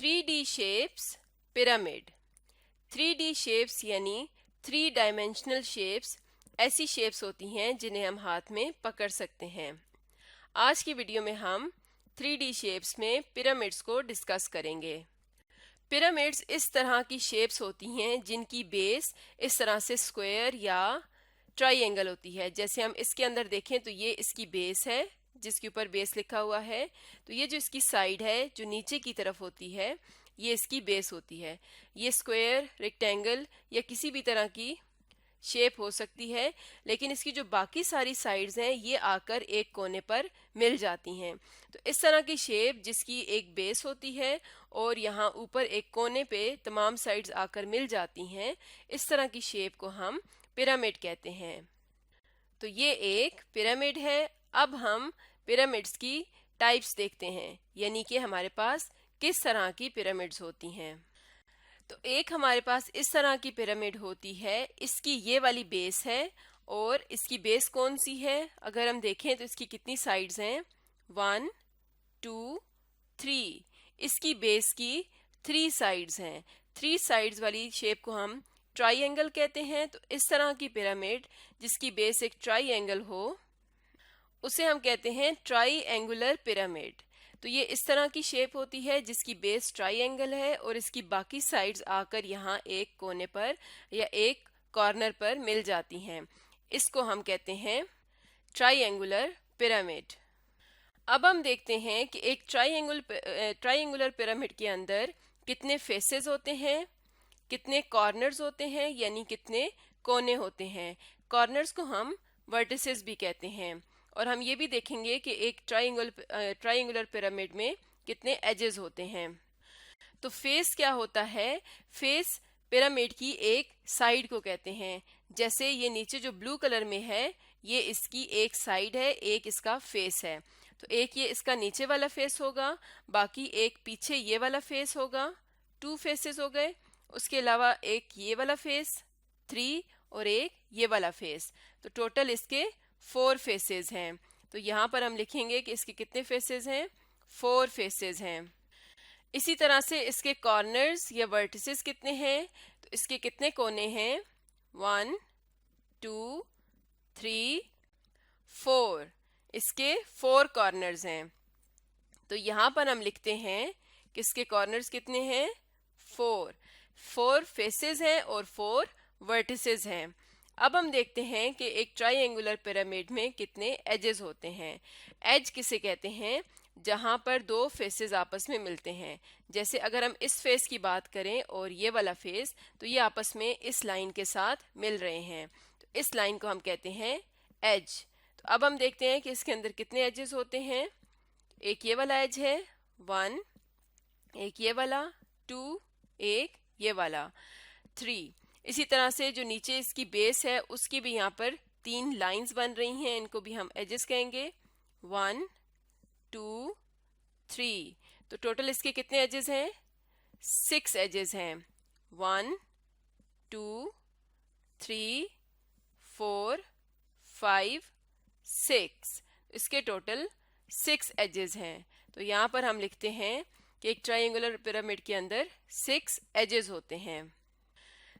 3D shapes pyramid. 3D shapes यानी 3 dimensional shapes ऐसी shapes होती हैं जिन्हें हम हाथ में पकड़ सकते हैं। आज की वीडियो में हम 3D शेप्स में पिरामिड्स को डिस्कस करेंगे। पिरामिड्स इस तरह की शेप्स होती हैं जिनकी बेस इस तरह से स्क्वायर या ट्राइंगल होती है। जैसे हम इसके अंदर देखें तो ये इसकी बेस है जिसके ऊपर बेस लिखा हुआ है। तो ये जो इसकी साइड है जो नीचे की तरफ होती है ये इसकी बेस होती है। ये स्क्वायर, रेक्टेंगल या किसी भी तरह की शेप हो सकती है, लेकिन इसकी जो बाकी सारी साइड्स हैं ये आकर एक कोने पर मिल जाती हैं। तो इस तरह की शेप जिसकी एक बेस होती है और यहाँ ऊपर एक कोने पे तमाम साइड्स आकर मिल जाती हैं, इस तरह की शेप को हम पिरामिड कहते हैं। तो ये एक पिरामिड है। अब हम पिरामिड्स की टाइप्स देखते हैं, यानी कि हमारे पास किस तरह की पिरामिड्स होती हैं। तो एक हमारे पास इस तरह की पिरामिड होती है, इसकी ये वाली बेस है और इसकी बेस कौन सी है अगर हम देखें तो इसकी कितनी साइड्स हैं, 1 2 3। इसकी बेस की 3 साइड्स हैं। 3 साइड्स वाली शेप को हम ट्राइंगल कहते हैं। तो इस तरह की पिरामिड जिसकी बेस एक ट्राइंगल हो उसे हम कहते हैं ट्राइंगुलर पिरामिड। तो ये इस तरह की शेप होती है जिसकी बेस ट्राइंगल है और इसकी बाकी साइड्स आकर यहाँ एक कोने पर या एक कॉर्नर पर मिल जाती हैं। इसको हम कहते हैं ट्राइंगुलर पिरामिड। अब हम देखते हैं कि एक ट्राइंगुलर पिरामिड के अंदर कितने फेसेस होते हैं, कितने कॉर्नर्स होते हैं, यानी कितने कोने होते हैं। कॉर्नर्स को हम वर्टिसेस भी कहते हैं। और हम ये भी देखेंगे कि एक ट्राइंगुलर पिरामिड में कितने एजेस होते हैं। तो फेस क्या होता है? फेस पिरामिड की एक साइड को कहते हैं। जैसे ये नीचे जो ब्लू कलर में है ये इसकी एक साइड है, एक इसका फेस है। तो एक ये इसका नीचे वाला फेस होगा, बाकी एक पीछे ये वाला फेस होगा। 2 फेसेस हो गए। उसके अलावा एक ये वाला फेस 3 और एक ये वाला फेस। तो टोटल इसके 4 फेसेस हैं। तो यहाँ पर हम लिखेंगे कि इसके कितने फेसेस हैं, 4 फेसेस हैं। इसी तरह से इसके कॉर्नर्स या वर्टिसेस कितने हैं, तो इसके कितने कोने हैं, 1 2 3 4। इसके 4 कॉर्नर्स हैं। तो यहाँ पर हम लिखते हैं कि इसके कॉर्नर्स कितने हैं, 4 फेसेस हैं और 4 वर्टिसेस हैं। अब हम देखते हैं कि एक ट्राइंगुलर पिरामिड में कितने एजेस होते हैं। एज किसे कहते हैं? जहां पर 2 फेसेस आपस में मिलते हैं। जैसे अगर हम इस फेस की बात करें और ये वाला फेस, तो ये आपस में इस लाइन के साथ मिल रहे हैं। तो इस लाइन को हम कहते हैं एज। तो अब हम देखते हैं कि इसके अंदर कितने एजेस होते हैं। एक ये वाला एज है 1, एक ये वाला 2, एक ये वाला 3। इसी तरह से जो नीचे इसकी बेस है उसकी भी यहाँ पर 3 लाइंस बन रही हैं, इनको भी हम एजेस कहेंगे, 1 2 3। तो टोटल इसके कितने एजेस हैं, 6 एजेस हैं, 1 2 3 4 5 6। इसके टोटल 6 एजेस हैं। तो यहाँ पर हम लिखते हैं कि एक ट्राइंगुलर पिरामिड के अंदर 6 एजेस होते हैं।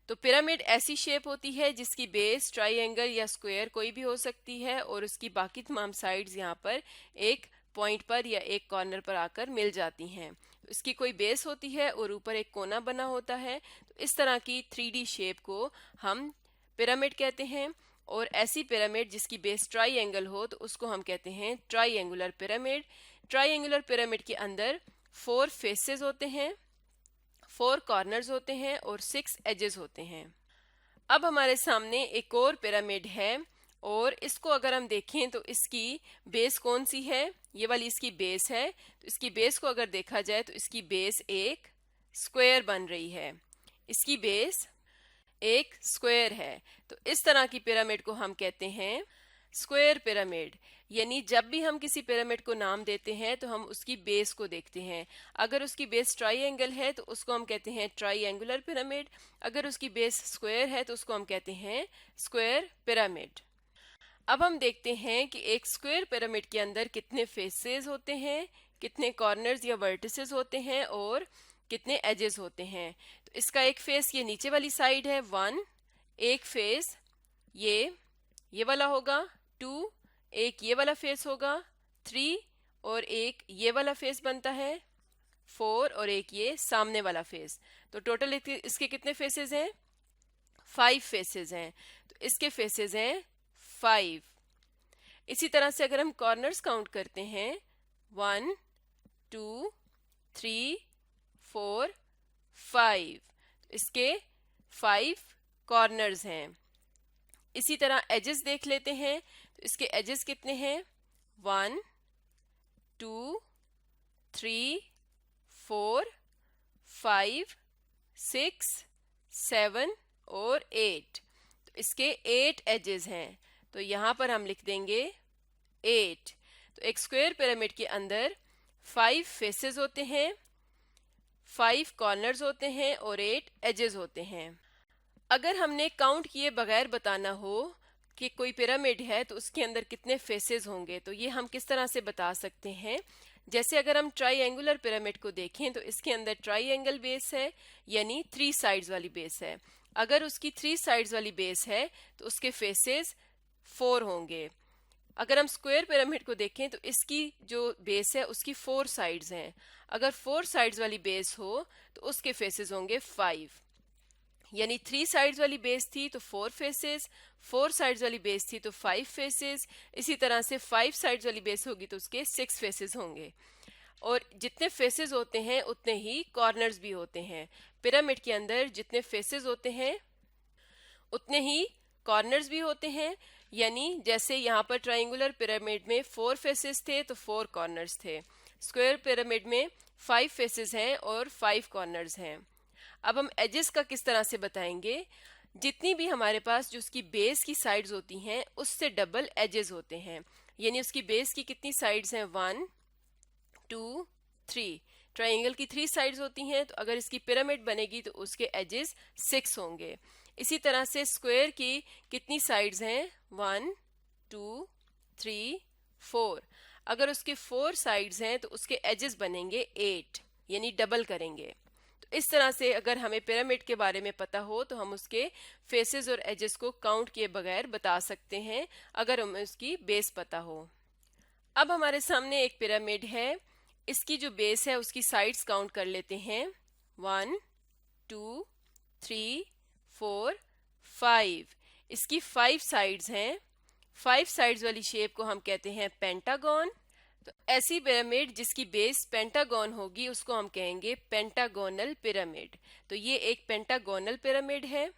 तो पिरामिड ऐसी शेप होती है जिसकी बेस ट्राइंगल या स्क्वायर कोई भी हो सकती है और उसकी बाकी तमाम साइड्स यहाँ पर एक पॉइंट पर या एक कॉर्नर पर आकर मिल जाती हैं। तो इसकी कोई बेस होती है और ऊपर एक कोना बना होता है। तो इस तरह की 3D शेप को हम पिरामिड कहते हैं। और ऐसी पिरामिड जिसकी बेस ट्राइंगल हो तो उसको हम कहते हैं ट्राइंगुलर पिरामिड। ट्राइंगुलर पिरामिड के अंदर 4 फेसेस होते हैं, 4 कॉर्नर्स होते हैं और 6 एजेस होते हैं। अब हमारे सामने एक और पिरामिड है और इसको अगर हम देखें तो इसकी बेस कौन सी है, ये वाली इसकी बेस है। तो इसकी बेस को अगर देखा जाए तो इसकी बेस एक स्क्वायर बन रही है। इसकी बेस एक स्क्वायर है। तो इस तरह की पिरामिड को हम कहते हैं स्क्वायर पिरामिड। यानी जब भी हम किसी पिरामिड को नाम देते हैं तो हम उसकी बेस को देखते हैं। अगर उसकी बेस ट्राइंगल है तो उसको हम कहते हैं ट्राइंगुलर पिरामिड। अगर उसकी बेस स्क्वायर है तो उसको हम कहते हैं स्क्वायर पिरामिड। अब हम देखते हैं कि एक स्क्वायर पिरामिड के अंदर कितने फेसेस होते हैं, कितने कॉर्नर्स या वर्टिसेस होते हैं और कितने एजेस होते हैं। तो इसका एक फेस ये नीचे वाली साइड है 1, एक फेस ये वाला होगा 2, एक ये वाला फेस होगा 3, और एक ये वाला फेस बनता है 4, और एक ये सामने वाला फेस। तो टोटल इसके कितने फेसेस हैं? 5 फेसेस हैं। तो इसके फेसेस हैं 5। इसी तरह से अगर हम कॉर्नर्स काउंट करते हैं 1 2 3 4 5, इसके 5 कॉर्नर्स हैं। इसी तरह एजेस देख लेते हैं। तो इसके एजेस कितने हैं? 1 2 3 4 5 6 7 और 8। तो इसके 8 एजेस हैं। तो यहाँ पर हम लिख देंगे 8। तो एक स्क्वायर पिरामिड के अंदर 5 फेसेस होते हैं, 5 कॉर्नर्स होते हैं और 8 एजेस होते हैं। अगर हमने काउंट किए बगैर बताना हो कि कोई पिरामिड है तो उसके अंदर कितने फेसेस होंगे, तो ये हम किस तरह से बता सकते हैं। जैसे अगर हम ट्राइएंगुलर पिरामिड को देखें तो इसके अंदर ट्राइएंगल बेस है, यानी 3 साइड्स वाली बेस है। अगर उसकी 3 साइड्स वाली बेस है तो उसके फेसेस 4 होंगे। अगर हम स्क्वायर पिरामिड को देखें तो इसकी जो बेस है उसकी 4 साइड्स हैं। अगर 4 साइड्स वाली बेस हो तो उसके फेसेस होंगे 5, यानी 3 साइड्स वाली बेस थी तो 4 फेसेस, 4 साइड्स वाली बेस थी तो 5 फेसेस, इसी तरह से 5 साइड्स वाली बेस होगी तो उसके 6 फेसेस होंगे। और जितने फेसेस होते हैं उतने ही कॉर्नर्स भी होते हैं। पिरामिड के अंदर जितने फेसेस होते हैं उतने ही कॉर्नर्स भी होते हैं। यानी जैसे यहाँ पर ट्राइंगुलर पिरामिड में 4 फेसेस थे तो 4 कॉर्नर्स थे, स्क्वायर पिरामिड में 5 फेसेस हैं और 5 कॉर्नर्स हैं। अब हम एजेस का किस तरह से बताएंगे। जितनी भी हमारे पास जो उसकी बेस की साइड्स होती हैं उससे डबल एजेस होते हैं। यानी उसकी बेस की कितनी साइड्स हैं? 1 2 3। ट्राइंगल की 3 साइड्स होती हैं, तो अगर इसकी पिरामिड बनेगी तो उसके एजेस 6 होंगे। इसी तरह से स्क्वायर की कितनी साइड्स हैं? 1 2 3 4। अगर उसके 4 साइड्स हैं तो उसके एजेस बनेंगे 8, यानी डबल करेंगे। तो इस तरह से अगर हमें पिरामिड के बारे में पता हो तो हम उसके फेसेस और एजेस को काउंट किए बगैर बता सकते हैं, अगर हमें उसकी बेस पता हो। अब हमारे सामने एक पिरामिड है। इसकी जो बेस है उसकी साइड्स काउंट कर लेते हैं। 1 2 3 4 5। इसकी 5 साइड्स हैं। 5 साइड्स वाली शेप को हम कहते हैं पेंटागन। तो ऐसी पिरामिड जिसकी बेस पेंटागन होगी उसको हम कहेंगे पेंटागोनल पिरामिड। तो ये एक पेंटागोनल पिरामिड है।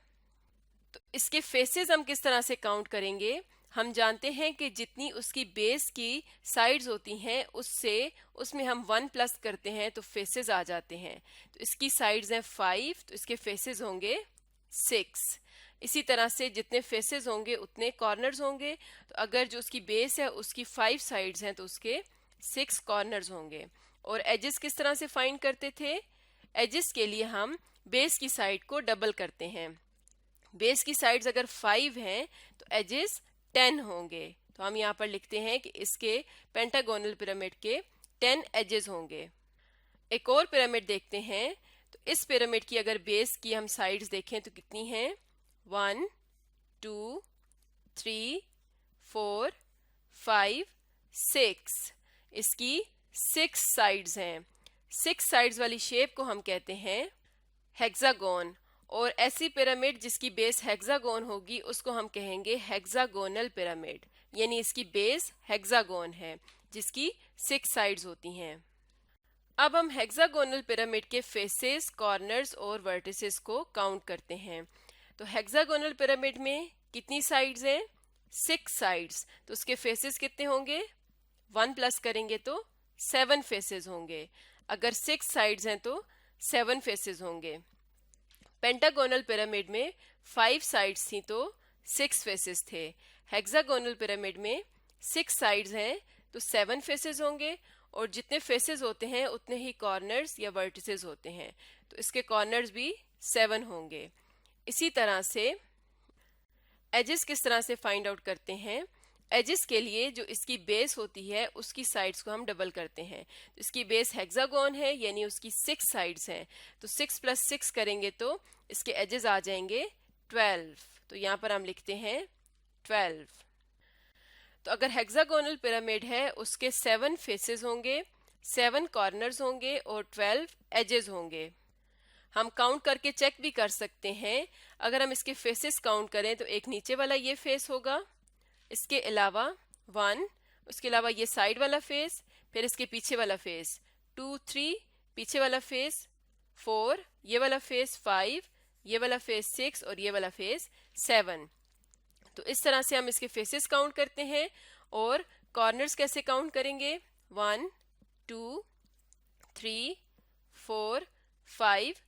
तो इसके फेसेस हम किस तरह से काउंट करेंगे। हम जानते हैं कि जितनी उसकी बेस की साइड्स होती हैं उसमें हम 1 प्लस करते हैं तो फेसेस आ जाते हैं। तो इसकी साइड्स हैं 5, तो इसके फेसेस होंगे 6। इसी तरह से जितने फेसेस होंगे उतने कॉर्नर्स होंगे। तो अगर जो उसकी बेस है उसकी 5 साइड्स हैं तो उसके 6 कॉर्नर्स होंगे। और एजेस किस तरह से फाइंड करते थे। एजेस के लिए हम बेस की साइड को डबल करते हैं। बेस की साइड्स अगर 5 हैं तो एजेस 10 होंगे। तो हम यहाँ पर लिखते हैं कि इसके पेंटागोनल पिरामिड के 10 एजेस होंगे। एक और पिरामिड देखते हैं। तो इस पिरामिड की अगर बेस की हम साइड्स देखें तो कितनी हैं? 1 2 3 4 5 6। इसकी 6 साइड्स हैं। 6 साइड्स वाली शेप को हम कहते हैं हेक्सागोन। और ऐसी पिरामिड जिसकी बेस हेक्सागोन होगी उसको हम कहेंगे हेक्सागोनल पिरामिड। यानी इसकी बेस हेक्सागोन है जिसकी 6 साइड्स होती हैं। अब हम हेक्सागोनल पिरामिड के फेसेस, कॉर्नर्स और वर्टिसेस को काउंट करते हैं। तो हेक्सागोनल पिरामिड में कितनी साइड्स हैं? 6 साइड्स। तो उसके फेसेस कितने होंगे? 1 प्लस करेंगे तो 7 फेसेस होंगे। अगर 6 साइड्स हैं तो 7 फेसेस होंगे। पेंटागोनल पिरामिड में 5 साइड्स थी तो 6 फेसेस थे। हेक्सागोनल पिरामिड में 6 साइड्स हैं तो 7 फेसेस होंगे। और जितने फेसेस होते हैं उतने ही कॉर्नर्स या वर्टिसेस होते हैं, तो इसके कॉर्नर्स भी 7 होंगे। इसी तरह से एजेस किस तरह से फाइंड आउट करते हैं। एजेस के लिए जो इसकी बेस होती है उसकी साइड्स को हम डबल करते हैं। तो इसकी बेस हेक्सागोन है यानी उसकी 6 साइड्स हैं, तो 6 + 6 करेंगे तो इसके एजेस आ जाएंगे 12। तो यहाँ पर हम लिखते हैं 12। तो अगर हेक्सागोनल पिरामिड है उसके 7 फेसेस होंगे, 7 कॉर्नर्स होंगे और 12 एजेस होंगे। हम काउंट करके चेक भी कर सकते हैं। अगर हम इसके फेसेस काउंट करें तो एक नीचे वाला ये फेस होगा, इसके अलावा 1, उसके अलावा ये साइड वाला फेस, फिर इसके पीछे वाला फेस 2, 3, पीछे वाला फेस 4, ये वाला फेस 5, ये वाला फेस 6 और ये वाला फेस 7। तो इस तरह से हम इसके फेसेस काउंट करते हैं। और कॉर्नर्स कैसे काउंट करेंगे? 1, 2, 3, 4, 5,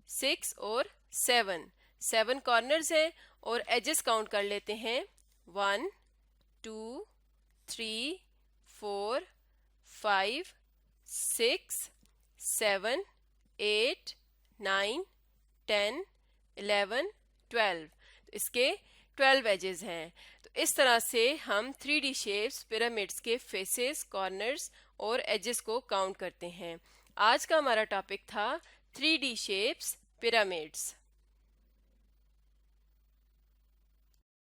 6 और 7 कॉर्नर्स हैं। और एजेस काउंट कर लेते हैं 1, 2, 3, 4, 5, 6, 7, 8, 9, 10, 11, 12। तो इसके 12 एजेस हैं। तो इस तरह से हम 3D शेप्स पिरामिड्स के फेसेस, कॉर्नर्स और एजेस को काउंट करते हैं। आज का हमारा टॉपिक था 3D शेप्स पिरामिड्स।